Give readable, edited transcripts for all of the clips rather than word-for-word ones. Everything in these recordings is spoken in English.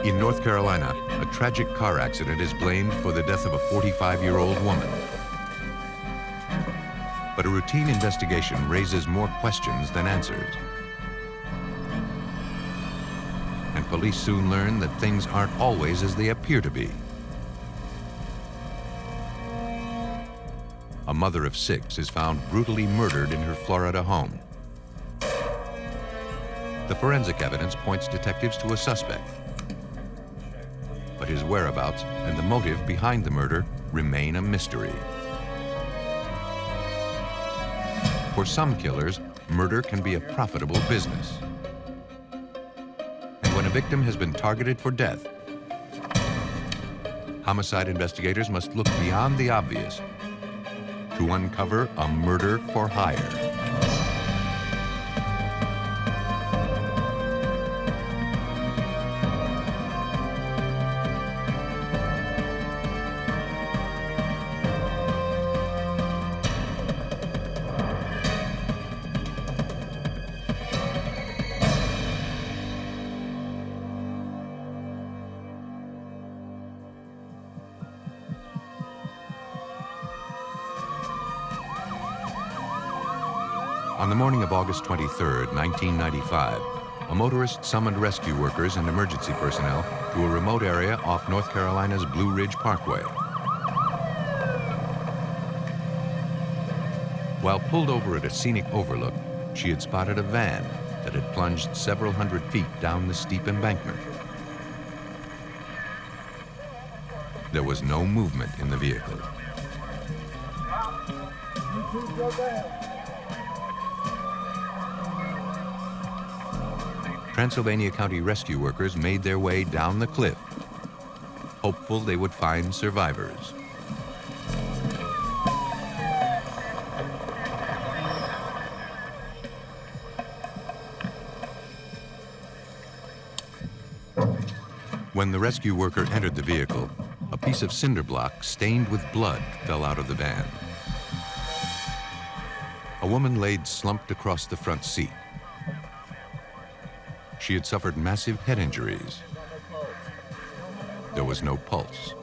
In North Carolina, a tragic car accident is blamed for the death of a 45-year-old woman. But a routine investigation raises more questions than answers. And police soon learn that things aren't always as they appear to be. A mother of 6 is found brutally murdered in her Florida home. The forensic evidence points detectives to a suspect, but his whereabouts and the motive behind the murder remain a mystery. For some killers, murder can be a profitable business. And when a victim has been targeted for death, homicide investigators must look beyond the obvious to uncover a murder for hire. On the morning of August 23, 1995, a motorist summoned rescue workers and emergency personnel to a remote area off North Carolina's Blue Ridge Parkway. While pulled over at a scenic overlook, she had spotted a van that had plunged several hundred feet down the steep embankment. There was no movement in the vehicle. Pennsylvania County rescue workers made their way down the cliff, hopeful they would find survivors. When the rescue worker entered the vehicle, a piece of cinder block stained with blood fell out of the van. A woman laid slumped across the front seat. She had suffered massive head injuries. There was no pulse.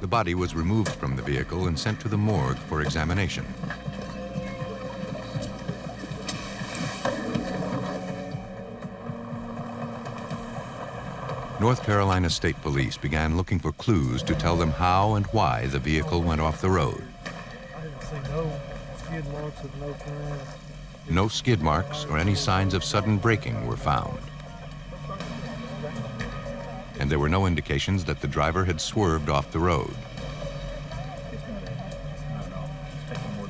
The body was removed from the vehicle and sent to the morgue for examination. North Carolina State Police began looking for clues to tell them how and why the vehicle went off the road. I didn't see no skid marks of no kind. No skid marks or any signs of sudden braking were found. And there were no indications that the driver had swerved off the road.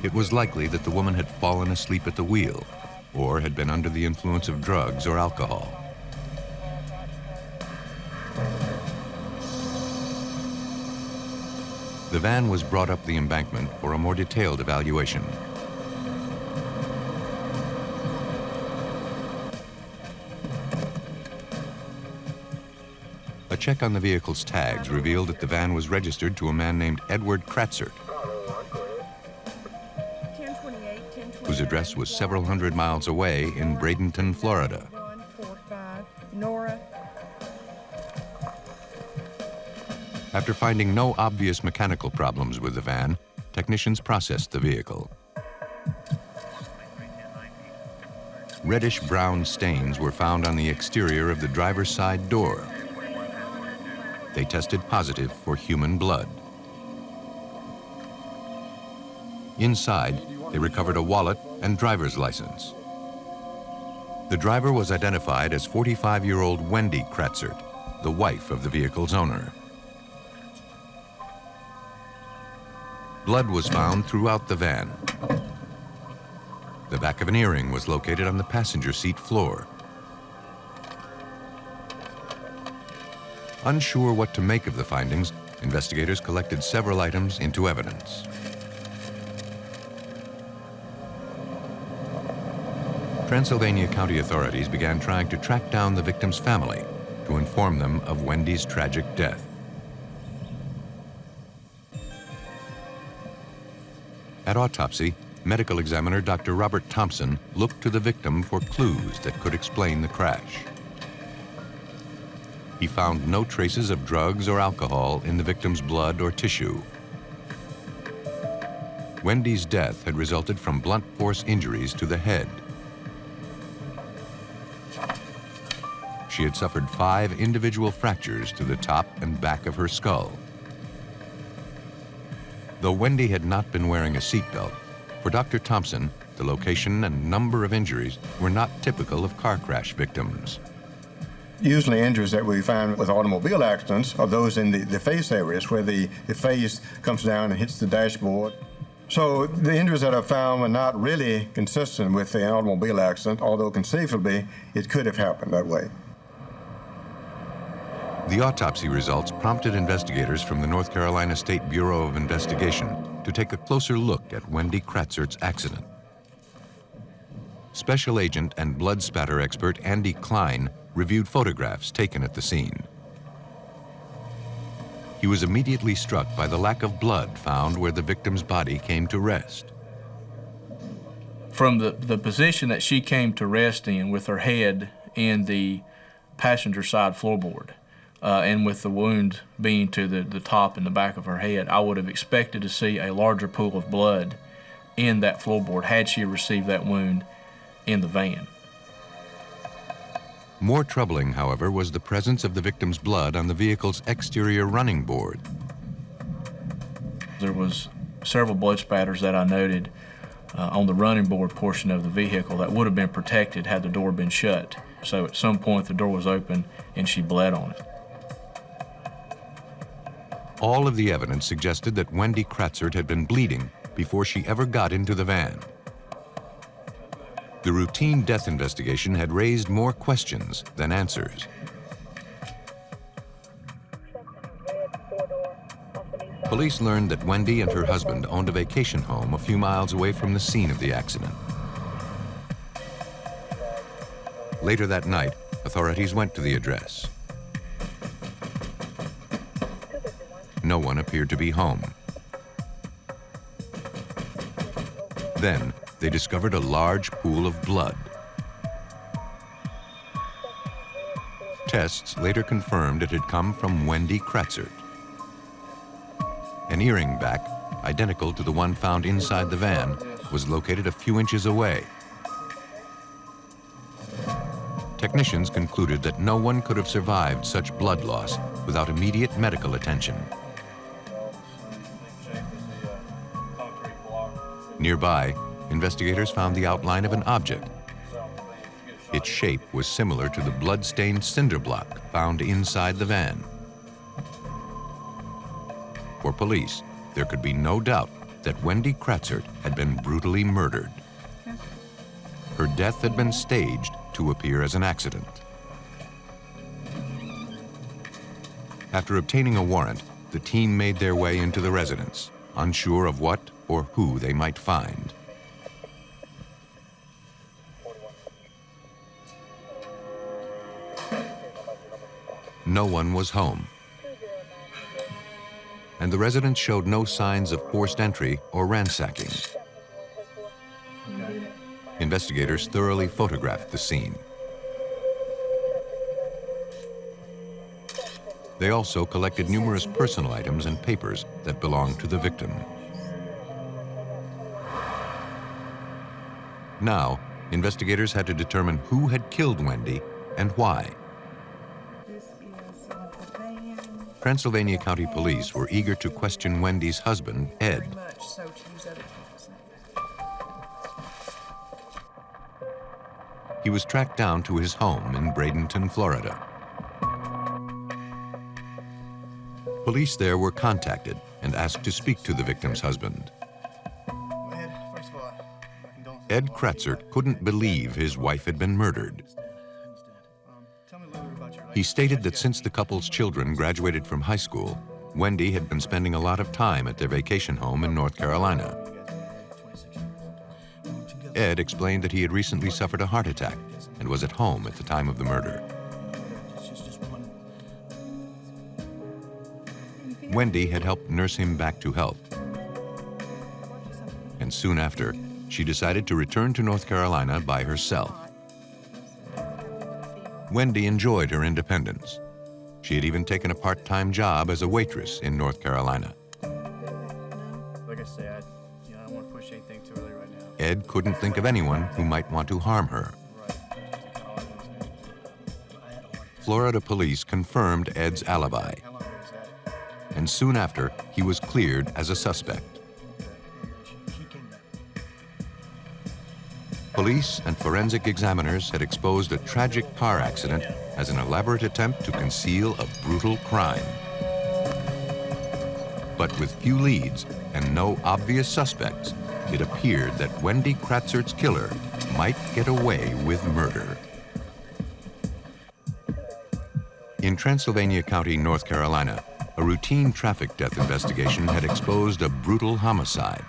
It was likely that the woman had fallen asleep at the wheel or had been under the influence of drugs or alcohol. The van was brought up the embankment for a more detailed evaluation. A check on the vehicle's tags revealed that the van was registered to a man named Edward Kratzert, whose address was several hundred miles away in Bradenton, Florida. After finding no obvious mechanical problems with the van, technicians processed the vehicle. Reddish-brown stains were found on the exterior of the driver's side door. They tested positive for human blood. Inside, they recovered a wallet and driver's license. The driver was identified as 45-year-old Wendy Kratzert, the wife of the vehicle's owner. Blood was found throughout the van. The back of an earring was located on the passenger seat floor. Unsure what to make of the findings, investigators collected several items into evidence. Pennsylvania County authorities began trying to track down the victim's family to inform them of Wendy's tragic death. At autopsy, Medical examiner Dr. Robert Thompson looked to the victim for clues that could explain the crash. He found no traces of drugs or alcohol in the victim's blood or tissue. Wendy's death had resulted from blunt force injuries to the head. She had suffered 5 individual fractures to the top and back of her skull. Though Wendy had not been wearing a seatbelt, for Dr. Thompson, the location and number of injuries were not typical of car crash victims. Usually injuries that we find with automobile accidents are those in the face areas where the face comes down and hits the dashboard. So the injuries that are found are not really consistent with the automobile accident, although conceivably it could have happened that way. The autopsy results prompted investigators from the North Carolina State Bureau of Investigation to take a closer look at Wendy Kratzert's accident. Special agent and blood spatter expert Andy Klein reviewed photographs taken at the scene. He was immediately struck by the lack of blood found where the victim's body came to rest. From the position that she came to rest in with her head in the passenger side floorboard, and with the wound being to the top and the back of her head, I would have expected to see a larger pool of blood in that floorboard had she received that wound in the van. More troubling, however, was the presence of the victim's blood on the vehicle's exterior running board. There was several blood spatters that I noted on the running board portion of the vehicle that would have been protected had the door been shut. So at some point the door was open and she bled on it. All of the evidence suggested that Wendy Kratzert had been bleeding before she ever got into the van. The routine death investigation had raised more questions than answers. Police learned that Wendy and her husband owned a vacation home a few miles away from the scene of the accident. Later that night, authorities went to the address. No one appeared to be home. Then, they discovered a large pool of blood. Tests later confirmed it had come from Wendy Kratzert. An earring back, identical to the one found inside the van, was located a few inches away. Technicians concluded that no one could have survived such blood loss without immediate medical attention. Nearby, investigators found the outline of an object. Its shape was similar to the blood-stained cinder block found inside the van. For police, there could be no doubt that Wendy Kratzert had been brutally murdered. Her death had been staged to appear as an accident. After obtaining a warrant, the team made their way into the residence, unsure of what or who they might find. No one was home, and the residence showed no signs of forced entry or ransacking. Investigators thoroughly photographed the scene. They also collected numerous personal items and papers that belonged to the victim. Now, investigators had to determine who had killed Wendy and why. Transylvania County Police were eager to question Wendy's husband, Ed. He was tracked down to his home in Bradenton, Florida. Police there were contacted and asked to speak to the victim's husband. Ed Kratzert couldn't believe his wife had been murdered. He stated that since the couple's children graduated from high school, Wendy had been spending a lot of time at their vacation home in North Carolina. Ed explained that he had recently suffered a heart attack and was at home at the time of the murder. Wendy had helped nurse him back to health. And soon after, she decided to return to North Carolina by herself. Wendy enjoyed her independence. She had even taken a part-time job as a waitress in North Carolina. Like I said, I don't want to push anything too early right now. Ed couldn't think of anyone who might want to harm her. Florida police confirmed Ed's alibi, and soon after, he was cleared as a suspect. Police and forensic examiners had exposed a tragic car accident as an elaborate attempt to conceal a brutal crime. But with few leads and no obvious suspects, it appeared that Wendy Kratzert's killer might get away with murder. In Transylvania County, North Carolina, a routine traffic death investigation had exposed a brutal homicide.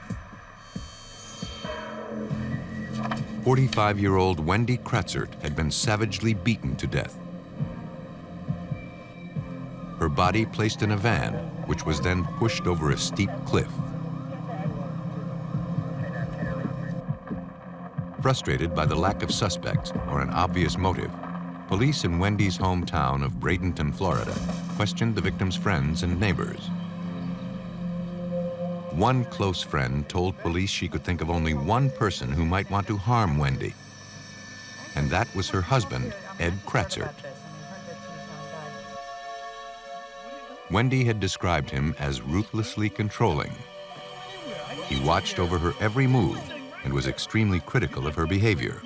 45-year-old Wendy Kratzert had been savagely beaten to death. Her body placed in a van, which was then pushed over a steep cliff. Frustrated by the lack of suspects or an obvious motive, police in Wendy's hometown of Bradenton, Florida, questioned the victim's friends and neighbors. One close friend told police she could think of only one person who might want to harm Wendy, and that was her husband, Ed Kratzert. Wendy had described him as ruthlessly controlling. He watched over her every move and was extremely critical of her behavior.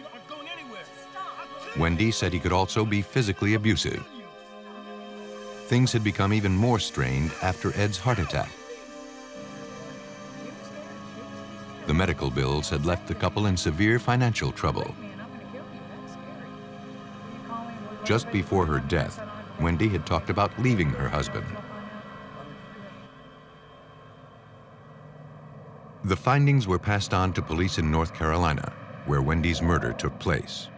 Wendy said he could also be physically abusive. Things had become even more strained after Ed's heart attack. The medical bills had left the couple in severe financial trouble. Just before her death, Wendy had talked about leaving her husband. The findings were passed on to police in North Carolina, where Wendy's murder took place.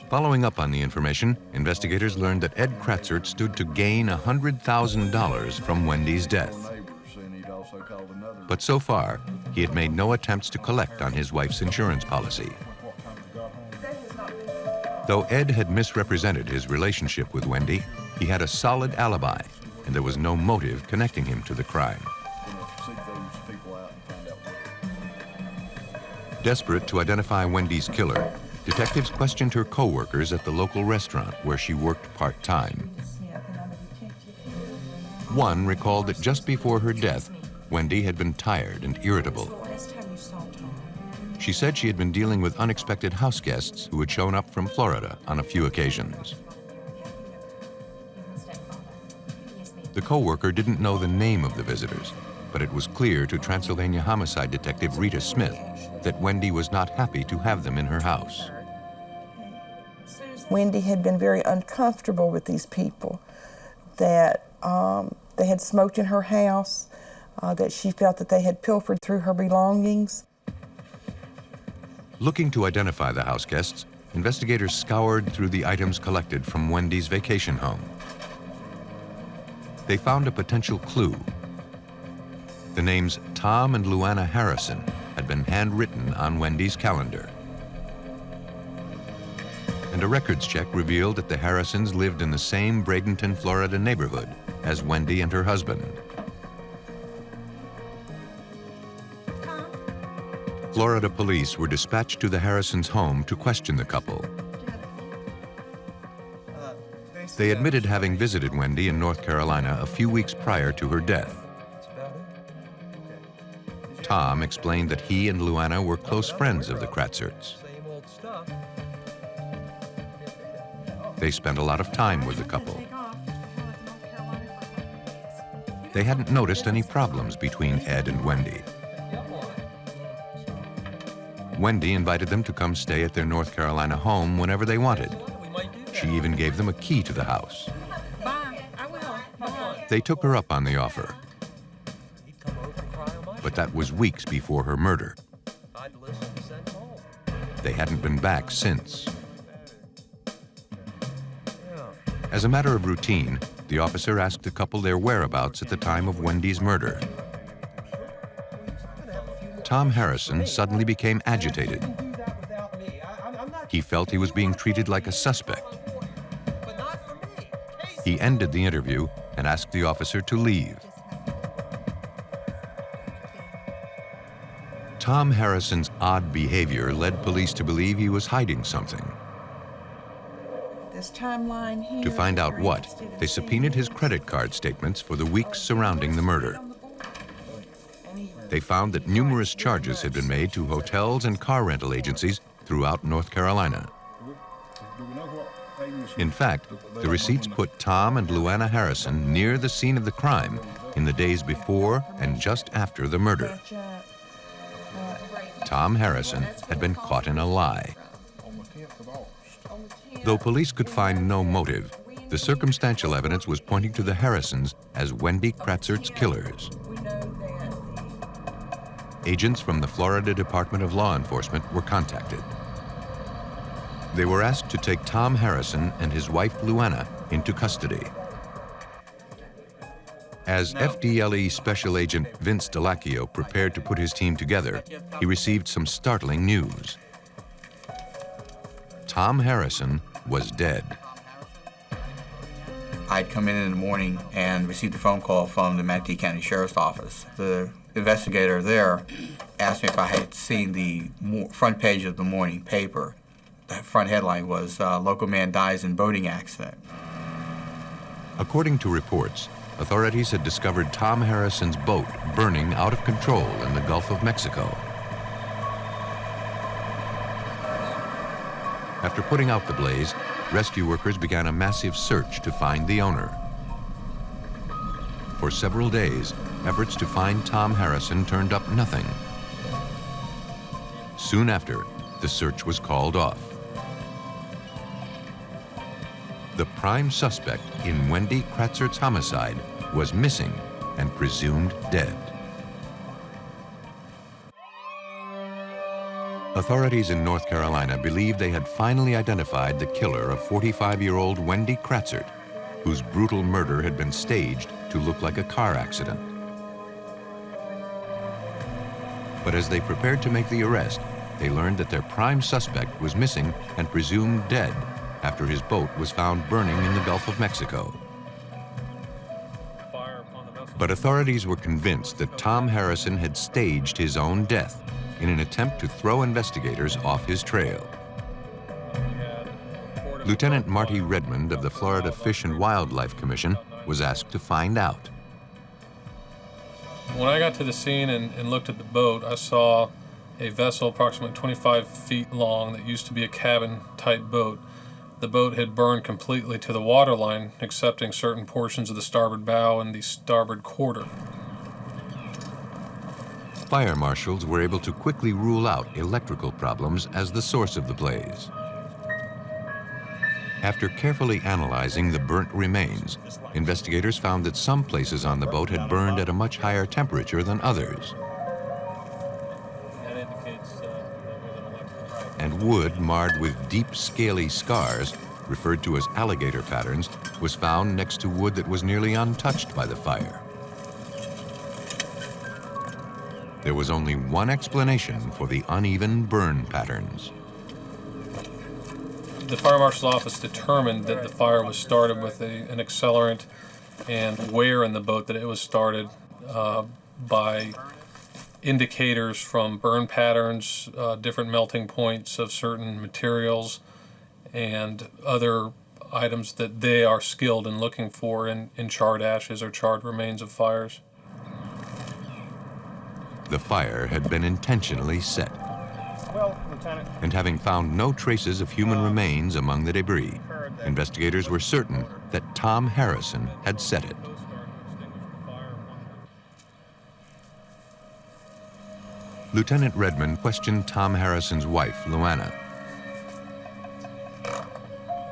Following up on the information, investigators learned that Ed Kratzert stood to gain $100,000 from Wendy's death. But so far, he had made no attempts to collect on his wife's insurance policy. Though Ed had misrepresented his relationship with Wendy, he had a solid alibi, and there was no motive connecting him to the crime. Desperate to identify Wendy's killer, detectives questioned her co-workers at the local restaurant where she worked part-time. One recalled that just before her death, Wendy had been tired and irritable. She said she had been dealing with unexpected house guests who had shown up from Florida on a few occasions. The co-worker didn't know the name of the visitors, but it was clear to Transylvania homicide detective Rita Smith that Wendy was not happy to have them in her house. Wendy had been very uncomfortable with these people, that they had smoked in her house, that she felt that they had pilfered through her belongings. Looking to identify the house guests, investigators scoured through the items collected from Wendy's vacation home. They found a potential clue. The names Tom and Luana Harrison had been handwritten on Wendy's calendar. And a records check revealed that the Harrisons lived in the same Bradenton, Florida neighborhood as Wendy and her husband. Florida police were dispatched to the Harrisons' home to question the couple. They admitted having visited Wendy in North Carolina a few weeks prior to her death. Tom explained that he and Luana were close friends of the Kratzerts. They spent a lot of time with the couple. They hadn't noticed any problems between Ed and Wendy. Wendy invited them to come stay at their North Carolina home whenever they wanted. She even gave them a key to the house. They took her up on the offer. But that was weeks before her murder. They hadn't been back since. As a matter of routine, the officer asked the couple their whereabouts at the time of Wendy's murder. Tom Harrison suddenly became agitated. He felt he was being treated like a suspect. He ended the interview and asked the officer to leave. Tom Harrison's odd behavior led police to believe he was hiding something. This timeline here. To find out what, they subpoenaed his credit card statements for the weeks surrounding the murder. They found that numerous charges had been made to hotels and car rental agencies throughout North Carolina. In fact, the receipts put Tom and Luana Harrison near the scene of the crime in the days before and just after the murder. Tom Harrison had been caught in a lie. Though police could find no motive, the circumstantial evidence was pointing to the Harrisons as Wendy Kratzert's killers. Agents from the Florida Department of Law Enforcement were contacted. They were asked to take Tom Harrison and his wife Luana into custody. As FDLE Special Agent Vince Delacchio prepared to put his team together, he received some startling news. Tom Harrison was dead. I'd come in the morning and received a phone call from the Manatee County Sheriff's Office. The investigator there asked me if I had seen the front page of the morning paper. The front headline was, "Local man dies in boating accident." According to reports, authorities had discovered Tom Harrison's boat burning out of control in the Gulf of Mexico. After putting out the blaze, rescue workers began a massive search to find the owner. For several days, efforts to find Tom Harrison turned up nothing. Soon after, the search was called off. The prime suspect in Wendy Kratzert's homicide was missing and presumed dead. Authorities in North Carolina believed they had finally identified the killer of 45-year-old Wendy Kratzert, whose brutal murder had been staged to look like a car accident. But as they prepared to make the arrest, they learned that their prime suspect was missing and presumed dead after his boat was found burning in the Gulf of Mexico. But authorities were convinced that Tom Harrison had staged his own death in an attempt to throw investigators off his trail. Lieutenant Marty Redmond of the Florida Fish and Wildlife Commission was asked to find out. When I got to the scene and looked at the boat, I saw a vessel approximately 25 feet long that used to be a cabin-type boat. The boat had burned completely to the waterline, excepting certain portions of the starboard bow and the starboard quarter. Fire marshals were able to quickly rule out electrical problems as the source of the blaze. After carefully analyzing the burnt remains, investigators found that some places on the boat had burned at a much higher temperature than others. And wood marred with deep, scaly scars, referred to as alligator patterns, was found next to wood that was nearly untouched by the fire. There was only one explanation for the uneven burn patterns. The fire marshal's office determined that the fire was started with an accelerant, and where in the boat that it was started by indicators from burn patterns, different melting points of certain materials, and other items that they are skilled in looking for in charred ashes or charred remains of fires. The fire had been intentionally set. Well, Lieutenant. And having found no traces of human remains among the debris, investigators were certain that Tom Harrison had set it. Lieutenant Redmond questioned Tom Harrison's wife, Luana.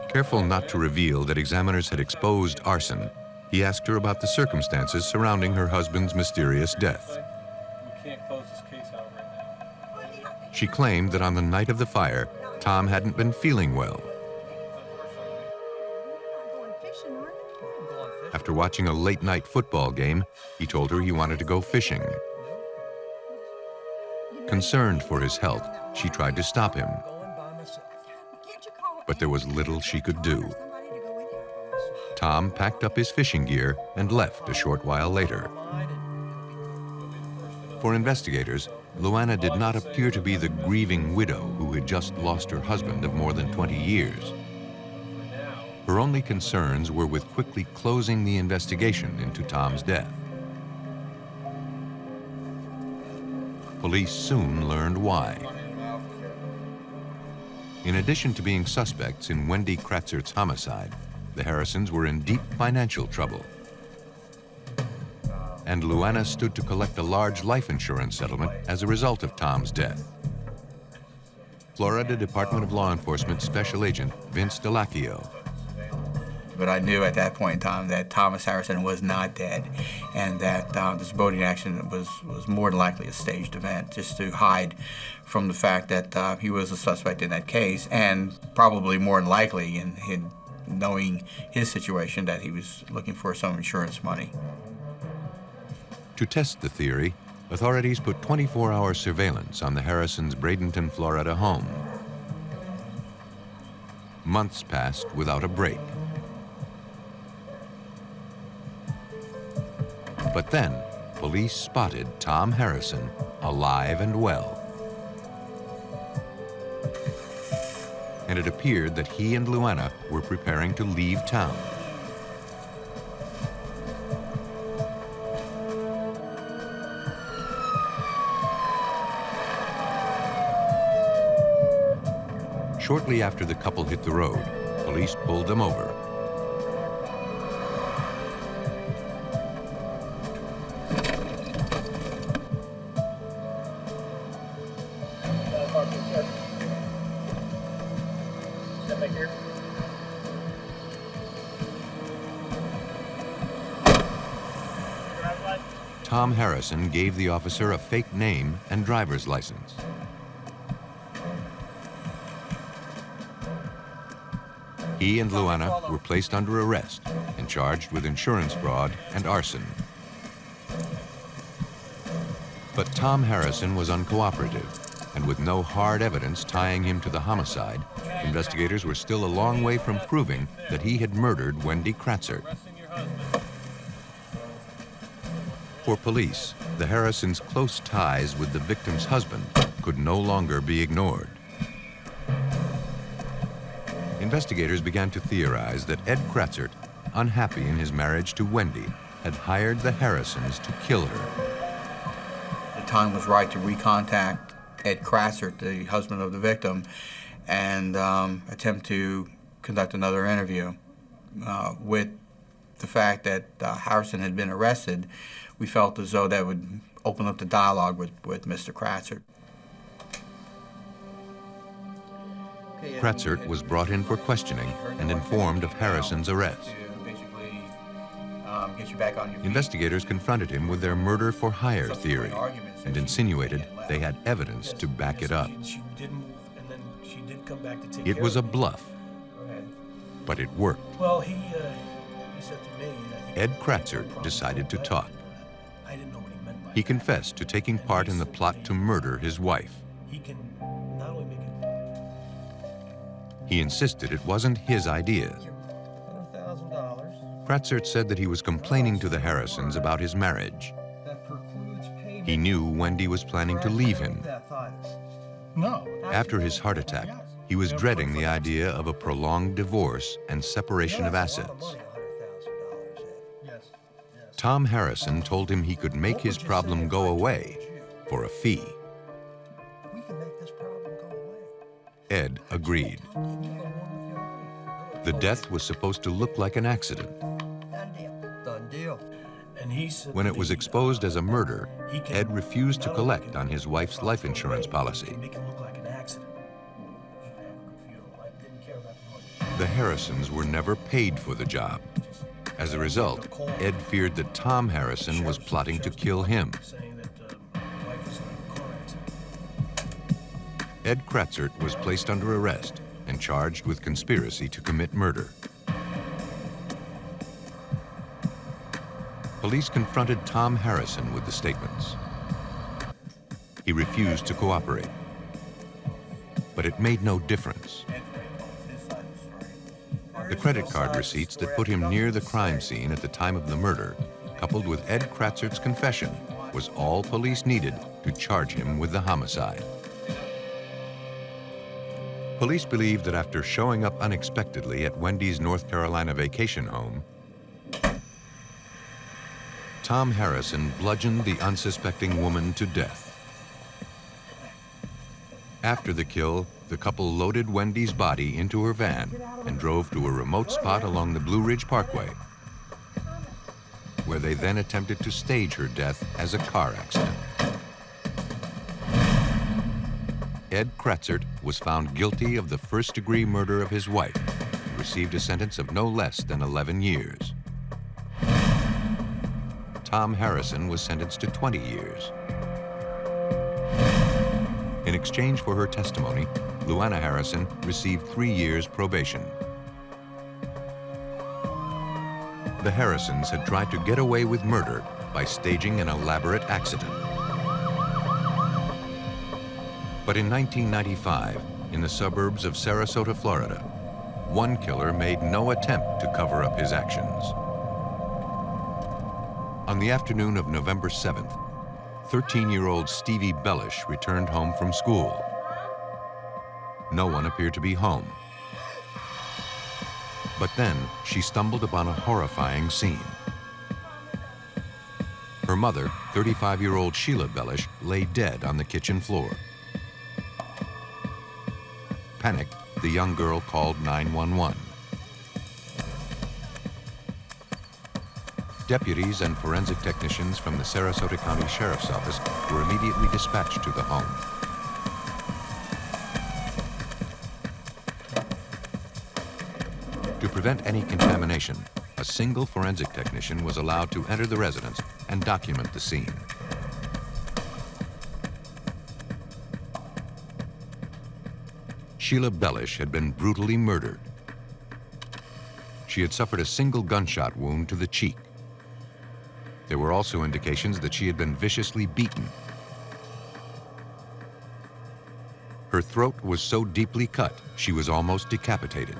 Careful not to reveal that examiners had exposed arson, he asked her about the circumstances surrounding her husband's mysterious death. We can't close this case out right now. She claimed that on the night of the fire, Tom hadn't been feeling well. After watching a late-night football game, he told her he wanted to go fishing. Concerned for his health, she tried to stop him, but there was little she could do. Tom packed up his fishing gear and left a short while later. For investigators, Luana did not appear to be the grieving widow who had just lost her husband of more than 20 years. Her only concerns were with quickly closing the investigation into Tom's death. Police soon learned why. In addition to being suspects in Wendy Kratzert's homicide, the Harrisons were in deep financial trouble. And Luana stood to collect a large life insurance settlement as a result of Tom's death. Florida Department of Law Enforcement Special Agent Vince Delacchio. But I knew at that point in time that Thomas Harrison was not dead, and that this boating accident was more than likely a staged event, just to hide from the fact that he was a suspect in that case, and probably more than likely in knowing his situation that he was looking for some insurance money. To test the theory, authorities put 24-hour surveillance on the Harrisons' Bradenton, Florida home. Months passed without a break. But then, police spotted Tom Harrison alive and well. And it appeared that he and Luana were preparing to leave town. Shortly after the couple hit the road, police pulled them over. Tom Harrison gave the officer a fake name and driver's license. He and Luana were placed under arrest and charged with insurance fraud and arson. But Tom Harrison was uncooperative, and with no hard evidence tying him to the homicide, investigators were still a long way from proving that he had murdered Wendy Kratzert. For police, the Harrisons' close ties with the victim's husband could no longer be ignored. Investigators began to theorize that Ed Kratzert, unhappy in his marriage to Wendy, had hired the Harrisons to kill her. The time was right to recontact Ed Kratzert, the husband of the victim, and attempt to conduct another interview. With the fact that Harrison had been arrested, we felt as though that would open up the dialogue with Mr. Kratzert. Kratzert was brought in for questioning and informed of Harrison's arrest. Investigators confronted him with their murder-for-hire theory and insinuated they had evidence to back it up. It was a bluff, but it worked. Well, he said to me... Ed Kratzert decided to talk. He confessed to taking part in the plot to murder his wife. He insisted it wasn't his idea. Kratzert said that he was complaining to the Harrisons about his marriage. He knew Wendy was planning to leave him. No. After his heart attack, he was dreading the idea of a prolonged divorce and separation of assets. Tom Harrison told him he could make his problem go away for a fee. Ed agreed. The death was supposed to look like an accident. Done deal. When it was exposed as a murder, Ed refused to collect on his wife's life insurance policy. The Harrisons were never paid for the job. As a result, Ed feared that Tom Harrison was plotting to kill him. Ed Kratzert was placed under arrest and charged with conspiracy to commit murder. Police confronted Tom Harrison with the statements. He refused to cooperate. But it made no difference. The credit card receipts that put him near the crime scene at the time of the murder, coupled with Ed Kratzert's confession, was all police needed to charge him with the homicide. Police believe that after showing up unexpectedly at Wendy's North Carolina vacation home, Tom Harrison bludgeoned the unsuspecting woman to death. After the kill, the couple loaded Wendy's body into her van and drove to a remote spot along the Blue Ridge Parkway, where they then attempted to stage her death as a car accident. Ed Kratzert was found guilty of the first-degree murder of his wife and received a sentence of no less than 11 years. Tom Harrison was sentenced to 20 years. In exchange for her testimony, Luana Harrison received 3 years probation. The Harrisons had tried to get away with murder by staging an elaborate accident. But in 1995, in the suburbs of Sarasota, Florida, one killer made no attempt to cover up his actions. On the afternoon of November 7th, 13-year-old Stevie Bellish returned home from school. No one appeared to be home. But then she stumbled upon a horrifying scene. Her mother, 35-year-old Sheila Bellish, lay dead on the kitchen floor. Panicked, the young girl called 911. Deputies and forensic technicians from the Sarasota County Sheriff's Office were immediately dispatched to the home. To prevent any contamination, a single forensic technician was allowed to enter the residence and document the scene. Sheila Bellish had been brutally murdered. She had suffered a single gunshot wound to the cheek. There were also indications that she had been viciously beaten. Her throat was so deeply cut, she was almost decapitated.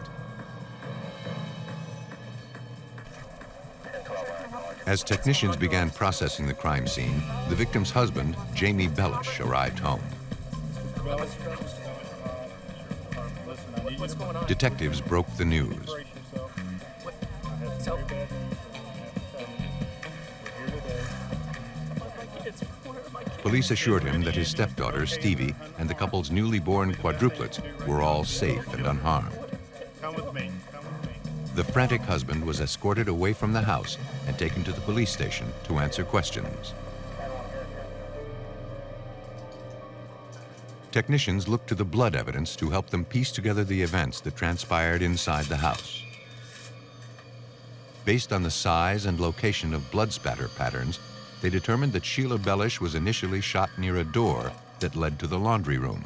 As technicians began processing the crime scene, the victim's husband, Jamie Bellish, arrived home. Detectives broke the news. Police assured him that his stepdaughter, Stevie, and the couple's newly born quadruplets were all safe and unharmed. The frantic husband was escorted away from the house and taken to the police station to answer questions. Technicians looked to the blood evidence to help them piece together the events that transpired inside the house. Based on the size and location of blood spatter patterns, they determined that Sheila Bellish was initially shot near a door that led to the laundry room.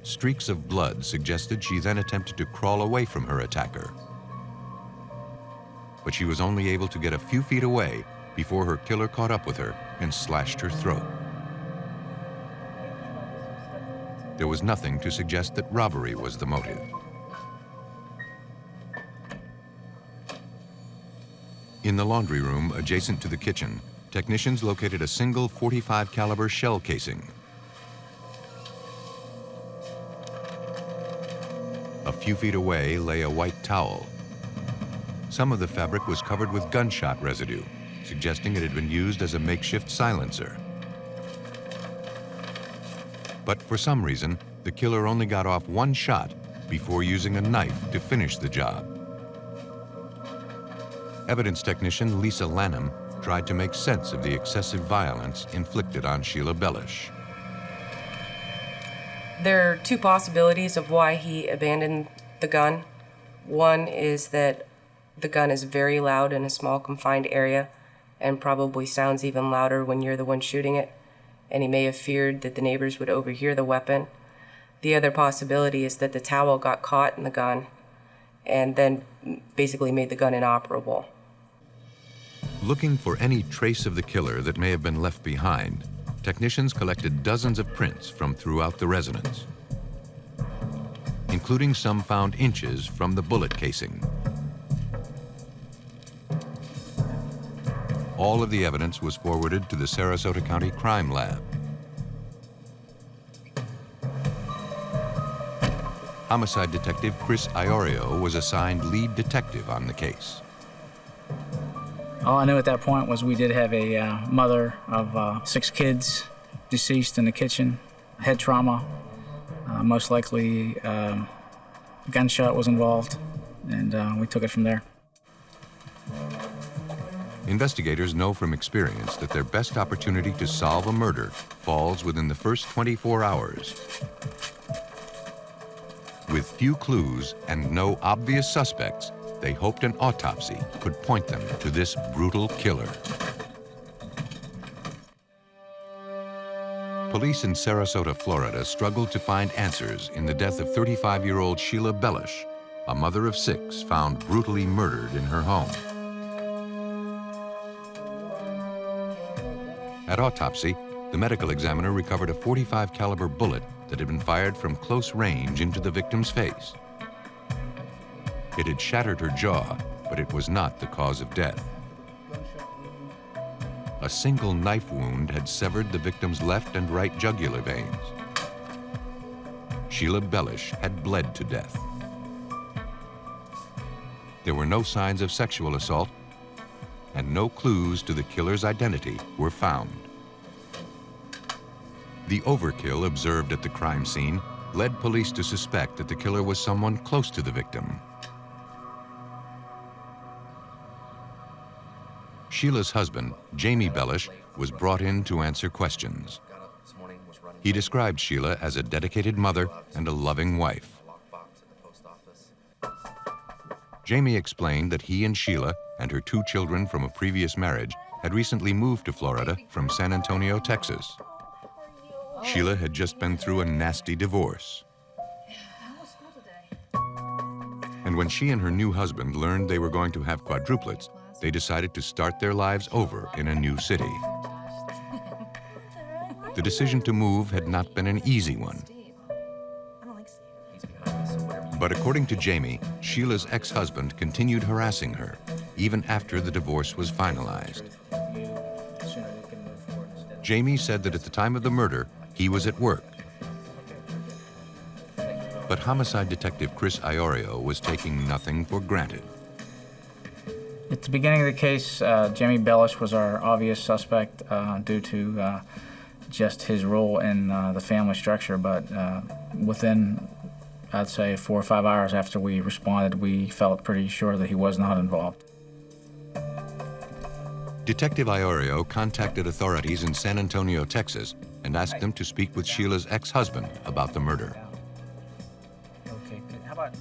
Streaks of blood suggested she then attempted to crawl away from her attacker. But she was only able to get a few feet away before her killer caught up with her and slashed her throat. There was nothing to suggest that robbery was the motive. In the laundry room adjacent to the kitchen, technicians located a single .45 caliber shell casing. A few feet away lay a white towel. Some of the fabric was covered with gunshot residue, suggesting it had been used as a makeshift silencer. But for some reason, the killer only got off one shot before using a knife to finish the job. Evidence technician Lisa Lanham tried to make sense of the excessive violence inflicted on Sheila Bellish. There are two possibilities of why he abandoned the gun. One is that the gun is very loud in a small confined area and probably sounds even louder when you're the one shooting it, and he may have feared that the neighbors would overhear the weapon. The other possibility is that the towel got caught in the gun and then basically made the gun inoperable. Looking for any trace of the killer that may have been left behind, technicians collected dozens of prints from throughout the residence, including some found inches from the bullet casing. All of the evidence was forwarded to the Sarasota County Crime Lab. Homicide detective Chris Iorio was assigned lead detective on the case. All I knew at that point was we did have a mother of 6 kids deceased in the kitchen, head trauma, most likely gunshot was involved, and we took it from there. Investigators know from experience that their best opportunity to solve a murder falls within the first 24 hours. With few clues and no obvious suspects, they hoped an autopsy could point them to this brutal killer. Police in Sarasota, Florida struggled to find answers in the death of 35-year-old Sheila Bellish, a mother of 6 found brutally murdered in her home. At autopsy, the medical examiner recovered a .45 caliber bullet that had been fired from close range into the victim's face. It had shattered her jaw, but it was not the cause of death. A single knife wound had severed the victim's left and right jugular veins. Sheila Bellish had bled to death. There were no signs of sexual assault, and no clues to the killer's identity were found. The overkill observed at the crime scene led police to suspect that the killer was someone close to the victim. Sheila's husband, Jamie Bellish, was brought in to answer questions. He described Sheila as a dedicated mother and a loving wife. Jamie explained that he and Sheila and her 2 children from a previous marriage had recently moved to Florida from San Antonio, Texas. Sheila had just been through a nasty divorce. And when she and her new husband learned they were going to have quadruplets, they decided to start their lives over in a new city. The decision to move had not been an easy one. But according to Jamie, Sheila's ex-husband continued harassing her, even after the divorce was finalized. Jamie said that at the time of the murder, he was at work. But homicide detective Chris Iorio was taking nothing for granted. At the beginning of the case, Jamie Bellish was our obvious suspect due to just his role in the family structure, but within, I'd say, 4 or 5 hours after we responded, we felt pretty sure that he was not involved. Detective Iorio contacted authorities in San Antonio, Texas, and asked them to speak with Sheila's ex-husband about the murder. Okay, how about...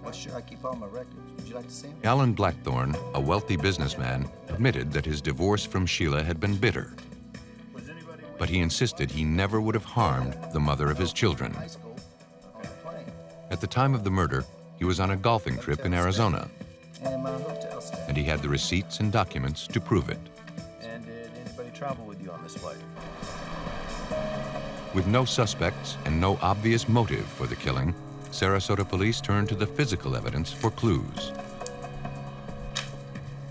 Well, sure, I keep all my records. Would you like to see them? Alan Blackthorne, a wealthy businessman, admitted that his divorce from Sheila had been bitter. But he insisted he never would have harmed the mother of his children. At the time of the murder, he was on a golfing trip in Arizona, and he had the receipts and documents to prove it. And did anybody travel with you on this flight? With no suspects and no obvious motive for the killing, Sarasota police turned to the physical evidence for clues.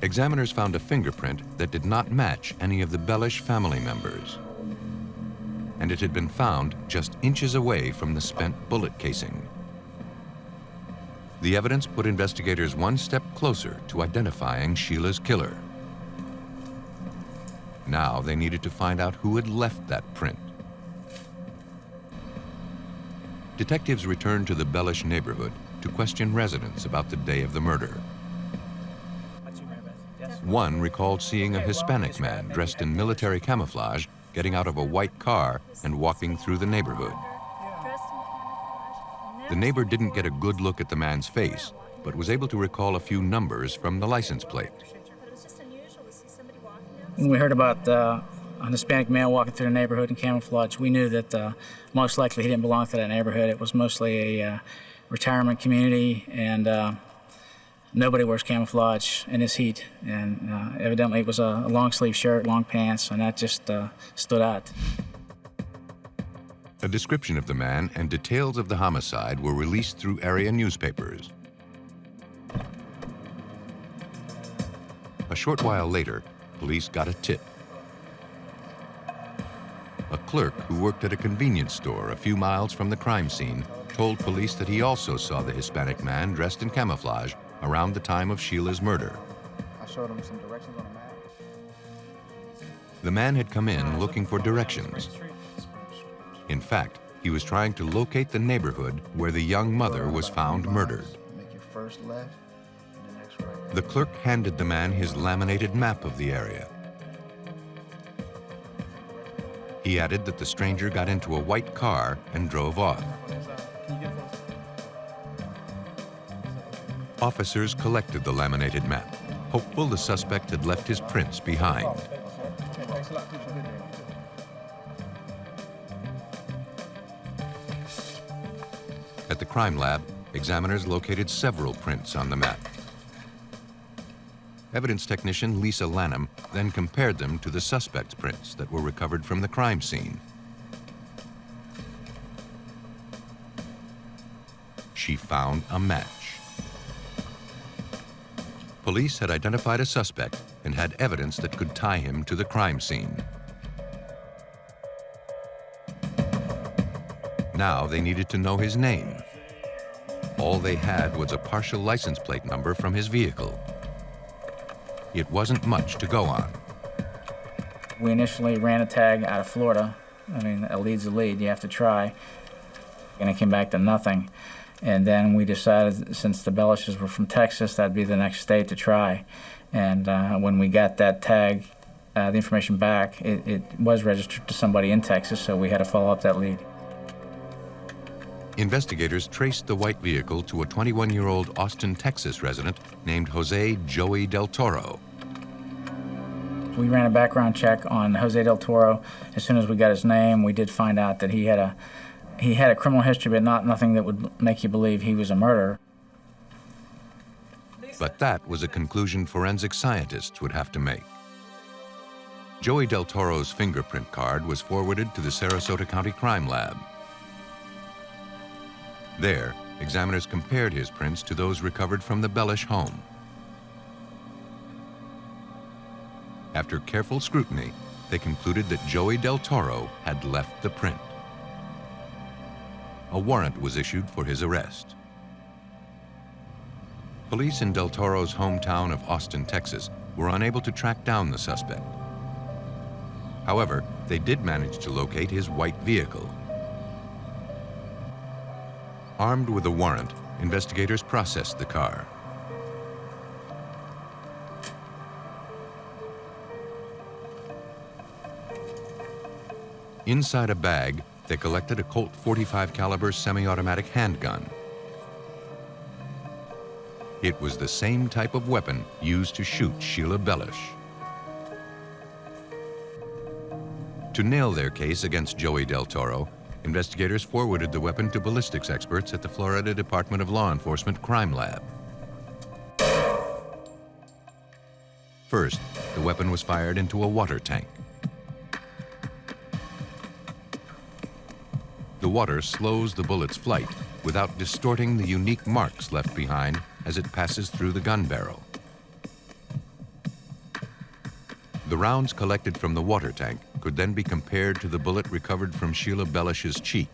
Examiners found a fingerprint that did not match any of the Bellish family members, and it had been found just inches away from the spent bullet casing. The evidence put investigators one step closer to identifying Sheila's killer. Now they needed to find out who had left that print. Detectives returned to the Bellish neighborhood to question residents about the day of the murder. One recalled seeing a Hispanic man dressed in military camouflage getting out of a white car and walking through the neighborhood. The neighbor didn't get a good look at the man's face, but was able to recall a few numbers from the license plate. When we heard about an Hispanic male walking through the neighborhood in camouflage, we knew that most likely he didn't belong to that neighborhood. It was mostly a retirement community, and Nobody wears camouflage in this heat, and evidently it was a long-sleeve shirt, long pants, and that just stood out. A description of the man and details of the homicide were released through area newspapers. A short while later, police got a tip. A clerk who worked at a convenience store a few miles from the crime scene told police that he also saw the Hispanic man dressed in camouflage around the time of Sheila's murder. I showed him some directions on the map. The man had come in looking for directions. In fact, he was trying to locate the neighborhood where the young mother was found murdered. Make your first left and the next right. The clerk handed the man his laminated map of the area. He added that the stranger got into a white car and drove off. Officers collected the laminated map, hopeful the suspect had left his prints behind. At the crime lab, examiners located several prints on the map. Evidence technician Lisa Lanham then compared them to the suspect's prints that were recovered from the crime scene. She found a match. Police had identified a suspect and had evidence that could tie him to the crime scene. Now they needed to know his name. All they had was a partial license plate number from his vehicle. It wasn't much to go on. We initially ran a tag out of Florida. I mean, a lead's a lead, you have to try. And it came back to nothing. And then we decided, since the Bellishes were from Texas, that'd be the next state to try. And when we got that tag, the information back, it was registered to somebody in Texas, so we had to follow up that lead. Investigators traced the white vehicle to a 21-year-old Austin, Texas resident named Jose Joey Del Toro. We ran a background check on Jose Del Toro. As soon as we got his name, we did find out that he had a criminal history, but nothing that would make you believe he was a murderer. But that was a conclusion forensic scientists would have to make. Joey Del Toro's fingerprint card was forwarded to the Sarasota County Crime Lab. There, examiners compared his prints to those recovered from the Bellish home. After careful scrutiny, they concluded that Joey Del Toro had left the print. A warrant was issued for his arrest. Police in Del Toro's hometown of Austin, Texas, were unable to track down the suspect. However, they did manage to locate his white vehicle. Armed with a warrant, investigators processed the car. Inside a bag, they collected a Colt .45 caliber semi-automatic handgun. It was the same type of weapon used to shoot Sheila Bellish. To nail their case against Joey Del Toro, investigators forwarded the weapon to ballistics experts at the Florida Department of Law Enforcement Crime Lab. First, the weapon was fired into a water tank. The water slows the bullet's flight without distorting the unique marks left behind as it passes through the gun barrel. The rounds collected from the water tank could then be compared to the bullet recovered from Sheila Bellish's cheek.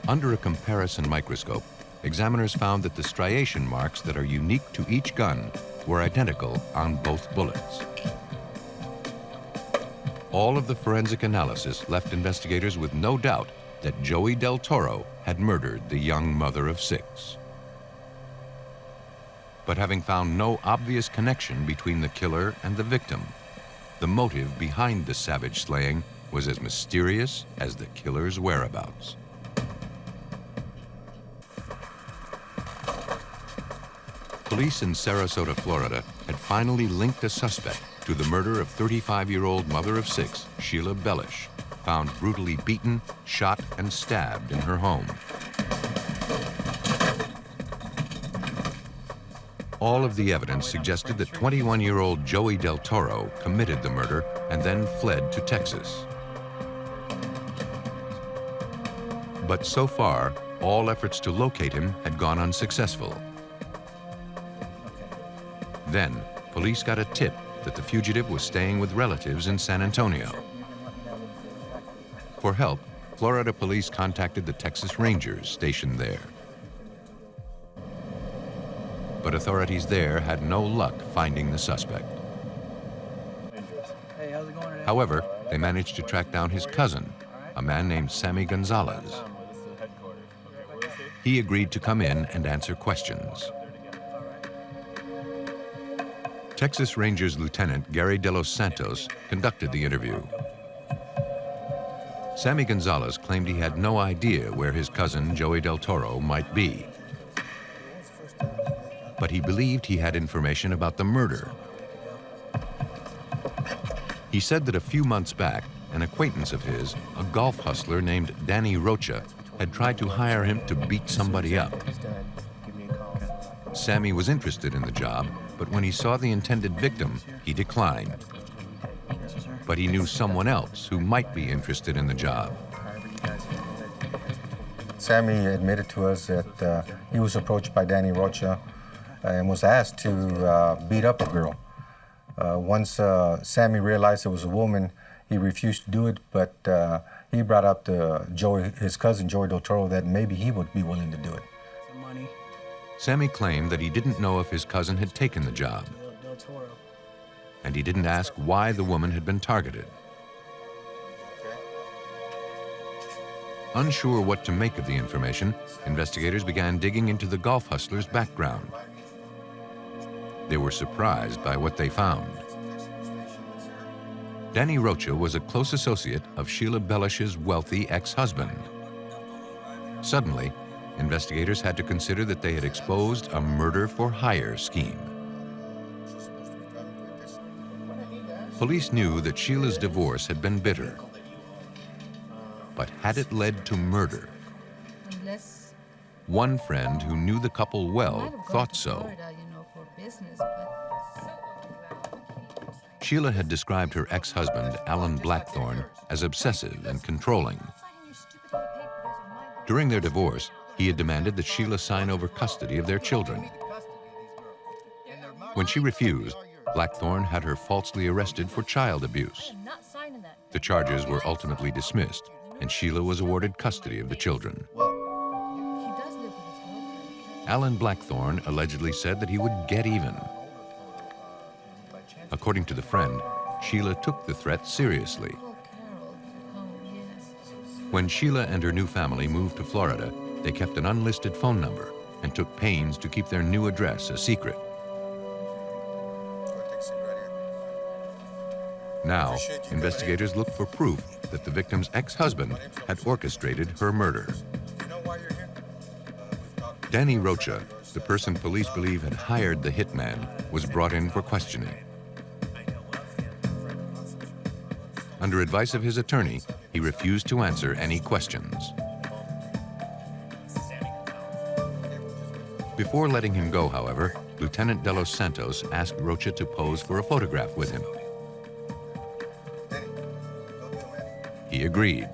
Under a comparison microscope, examiners found that the striation marks that are unique to each gun were identical on both bullets. All of the forensic analysis left investigators with no doubt that Joey Del Toro had murdered the young mother of 6. But having found no obvious connection between the killer and the victim, the motive behind the savage slaying was as mysterious as the killer's whereabouts. Police in Sarasota, Florida, had finally linked a suspect to the murder of 35-year-old mother of 6, Sheila Bellish, found brutally beaten, shot, and stabbed in her home. All of the evidence suggested that 21-year-old Joey Del Toro committed the murder and then fled to Texas. But so far, all efforts to locate him had gone unsuccessful. Then, police got a tip that the fugitive was staying with relatives in San Antonio. For help, Florida police contacted the Texas Rangers stationed there. But authorities there had no luck finding the suspect. Hey, how's it going today? However, they managed to track down his cousin, a man named Sammy Gonzalez. He agreed to come in and answer questions. Texas Rangers Lieutenant Gary De Los Santos conducted the interview. Sammy Gonzalez claimed he had no idea where his cousin Joey Del Toro might be. But he believed he had information about the murder. He said that a few months back, an acquaintance of his, a golf hustler named Danny Rocha, had tried to hire him to beat somebody up. Sammy was interested in the job, but when he saw the intended victim, he declined. But he knew someone else who might be interested in the job. Sammy admitted to us that he was approached by Danny Rocha and was asked to beat up a girl. Once Sammy realized it was a woman, he refused to do it, but he brought up to his cousin Joey Del Toro that maybe he would be willing to do it. Sammy claimed that he didn't know if his cousin had taken the job, and he didn't ask why the woman had been targeted. Unsure what to make of the information, investigators began digging into the golf hustler's background. They were surprised by what they found. Danny Rocha was a close associate of Sheila Bellish's wealthy ex-husband. Suddenly, investigators had to consider that they had exposed a murder-for-hire scheme. Police knew that Sheila's divorce had been bitter. But had it led to murder? One friend who knew the couple well thought so. Sheila had described her ex-husband, Alan Blackthorne, as obsessive and controlling. During their divorce, he had demanded that Sheila sign over custody of their children. When she refused, Blackthorne had her falsely arrested for child abuse. The charges were ultimately dismissed, and Sheila was awarded custody of the children. Alan Blackthorne allegedly said that he would get even. According to the friend, Sheila took the threat seriously. When Sheila and her new family moved to Florida, they kept an unlisted phone number and took pains to keep their new address a secret. Now, investigators looked for proof that the victim's ex-husband had orchestrated her murder. Danny Rocha, the person police believe had hired the hitman, was brought in for questioning. Under advice of his attorney, he refused to answer any questions. Before letting him go, however, Lieutenant De Los Santos asked Rocha to pose for a photograph with him. He agreed.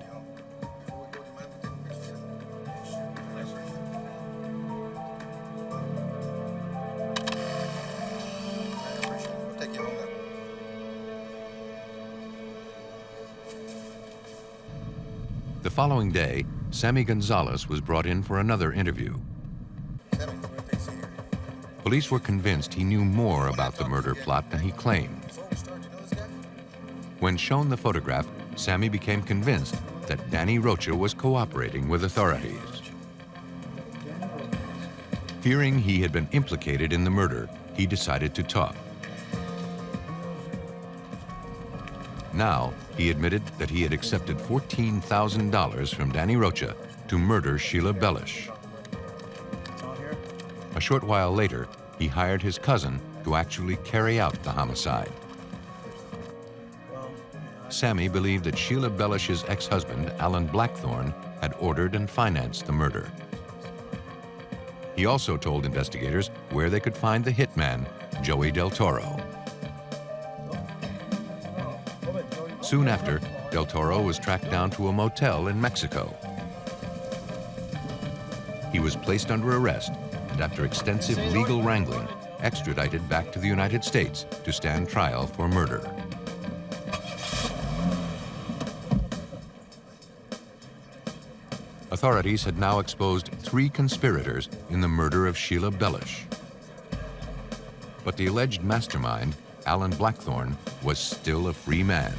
The following day, Sammy Gonzalez was brought in for another interview. Police were convinced he knew more about the murder plot than he claimed. When shown the photograph, Sammy became convinced that Danny Rocha was cooperating with authorities. Fearing he had been implicated in the murder, he decided to talk. Now, he admitted that he had accepted $14,000 from Danny Rocha to murder Sheila Bellish. A short while later, he hired his cousin to actually carry out the homicide. Sammy believed that Sheila Bellish's ex-husband, Alan Blackthorne, had ordered and financed the murder. He also told investigators where they could find the hitman, Joey Del Toro. Soon after, Del Toro was tracked down to a motel in Mexico. He was placed under arrest and, after extensive legal wrangling, extradited back to the United States to stand trial for murder. Authorities had now exposed 3 conspirators in the murder of Sheila Bellish. But the alleged mastermind, Alan Blackthorne, was still a free man.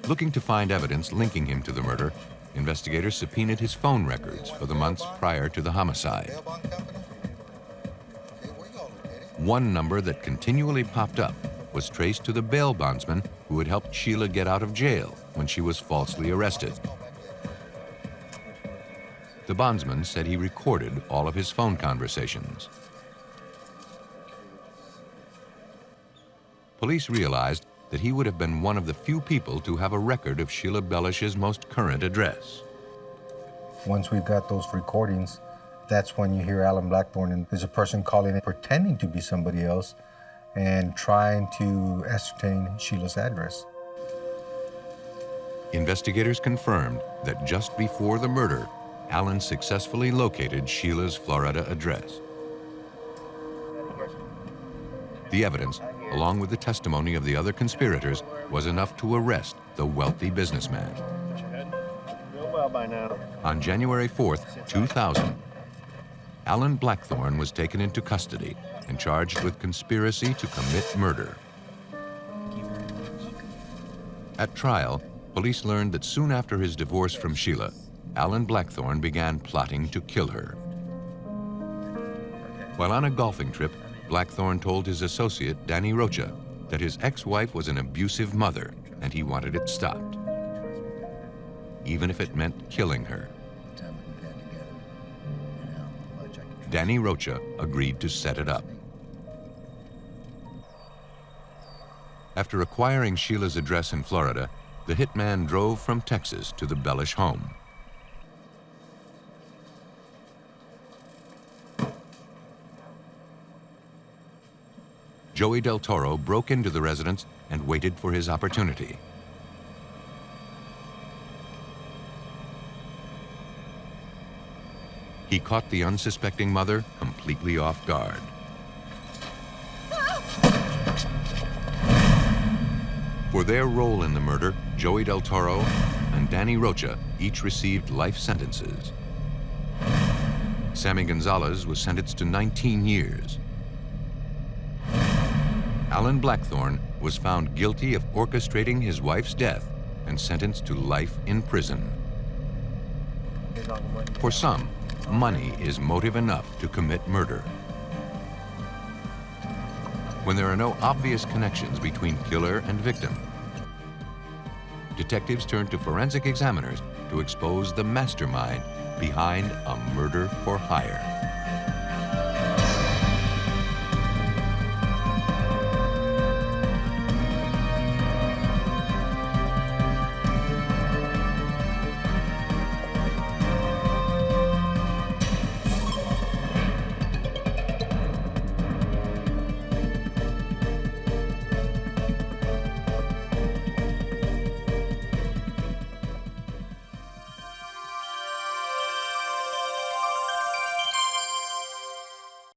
Looking to find evidence linking him to the murder, investigators subpoenaed his phone records for the months prior to the homicide. One number that continually popped up was traced to the bail bondsman who had helped Sheila get out of jail when she was falsely arrested. The bondsman said he recorded all of his phone conversations. Police realized that he would have been one of the few people to have a record of Sheila Bellish's most current address. Once we got those recordings, that's when you hear Alan Blackthorne, and there's a person calling in pretending to be somebody else and trying to ascertain Sheila's address. Investigators confirmed that just before the murder, Alan successfully located Sheila's Florida address. The evidence, along with the testimony of the other conspirators, was enough to arrest the wealthy businessman. On January 4th, 2000, Alan Blackthorne was taken into custody and charged with conspiracy to commit murder. At trial, police learned that soon after his divorce from Sheila, Alan Blackthorne began plotting to kill her. While on a golfing trip, Blackthorne told his associate, Danny Rocha, that his ex-wife was an abusive mother and he wanted it stopped, even if it meant killing her. Danny Rocha agreed to set it up. After acquiring Sheila's address in Florida, the hitman drove from Texas to the Bellish home. Joey Del Toro broke into the residence and waited for his opportunity. He caught the unsuspecting mother completely off guard. For their role in the murder, Joey Del Toro and Danny Rocha each received life sentences. Sammy Gonzalez was sentenced to 19 years. Alan Blackthorne was found guilty of orchestrating his wife's death and sentenced to life in prison. For some, money is motive enough to commit murder. When there are no obvious connections between killer and victim, detectives turn to forensic examiners to expose the mastermind behind a murder for hire.